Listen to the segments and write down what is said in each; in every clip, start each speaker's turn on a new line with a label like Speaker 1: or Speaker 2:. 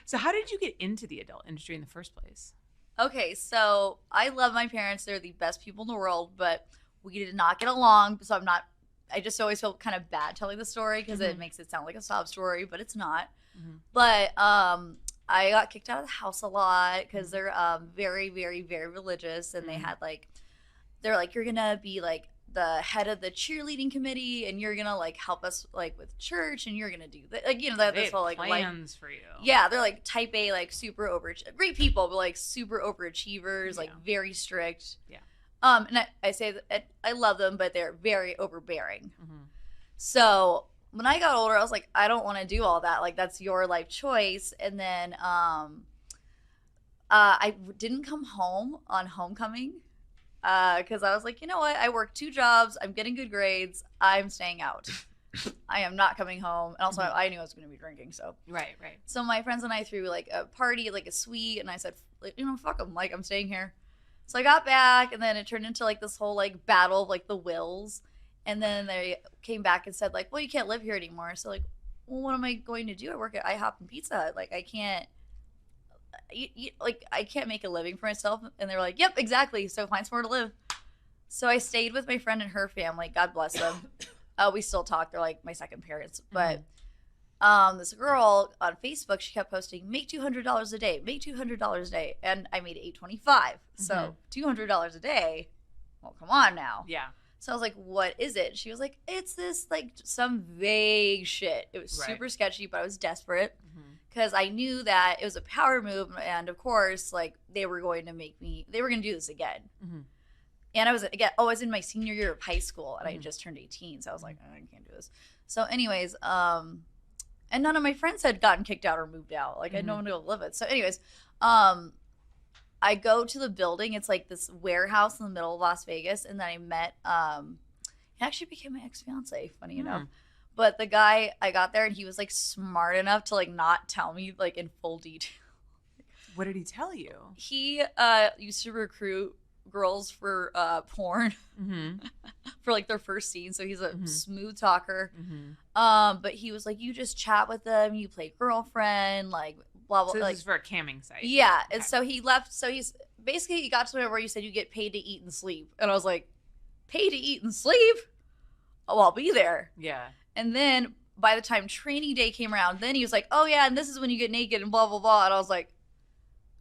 Speaker 1: So how did you get into the adult industry in the first place?
Speaker 2: Okay, so I love my parents. They're the best people in the world, but we did not get along. So I just always felt kind of bad telling the story because it makes it sound like a sob story, but it's not. But I got kicked out of the house a lot because they're very, very, very religious, and they had they're like, you're gonna be like the head of the cheerleading committee, and you're gonna like help us like with church, and you're gonna do that, like this whole like
Speaker 1: plans for you.
Speaker 2: Yeah, they're like type A, like super great people, but like super overachievers, like very strict.
Speaker 1: Yeah.
Speaker 2: And I say that I love them, but they're very overbearing. So when I got older, I was like, I don't want to do all that. Like, that's your life choice. And then I didn't come home on homecoming because I was like, you know what? I work 2 jobs. I'm getting good grades. I'm staying out. I am not coming home. And also, I knew I was going to be drinking. So
Speaker 1: Right.
Speaker 2: So my friends and I threw like a party, like a suite, and I said, fuck them. Like, I'm staying here. So I got back, and then it turned into like this whole like battle of like the wills. And then they came back and said like, well, you can't live here anymore. So like, well, what am I going to do? I work at IHOP and Pizza Hut. Like, I can't, I can't make a living for myself. And they were like, yep, exactly. So find somewhere to live. So I stayed with my friend and her family. God bless them. We still talk. They're like my second parents. But this girl on Facebook, she kept posting, make $200 a day, make $200 a day. And I made $825. So $200 a day. Well, come on now.
Speaker 1: Yeah.
Speaker 2: So I was like, what is it? She was like, it's this like some vague shit. It was super sketchy, but I was desperate because I knew that it was a power move. And of course, like they were going to do this again. And I was in my senior year of high school, and I had just turned 18. So I was like, I can't do this. So anyways, and none of my friends had gotten kicked out or moved out. Like I had no one to live with. So anyways, I go to the building. It's like this warehouse in the middle of Las Vegas. And then I met, he actually became my ex-fiance, funny enough. But the guy, I got there and he was like smart enough to like not tell me like in full detail.
Speaker 1: What did he tell you?
Speaker 2: He used to recruit girls for porn for like their first scene. So he's a smooth talker. But he was like, you just chat with them, you play girlfriend, like blah blah.
Speaker 1: So this
Speaker 2: like,
Speaker 1: is for a camming site.
Speaker 2: Yeah. Okay. And so he left. So he got to the point where you said you get paid to eat and sleep. And I was like, paid to eat and sleep? Oh, I'll be there.
Speaker 1: Yeah.
Speaker 2: And then by the time training day came around, then he was like, oh yeah, and this is when you get naked and blah blah blah. And I was like,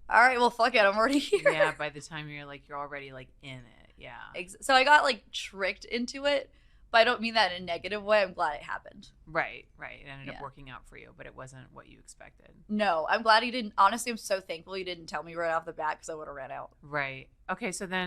Speaker 2: all right, well, fuck it, I'm already here.
Speaker 1: Yeah, by the time you're already like in it. Yeah.
Speaker 2: So I got like tricked into it, but I don't mean that in a negative way. I'm glad it happened.
Speaker 1: Right. It ended up working out for you, but it wasn't what you expected.
Speaker 2: No, I'm glad he didn't. Honestly, I'm so thankful he didn't tell me right off the bat because I would have ran out.
Speaker 1: Right. Okay, so then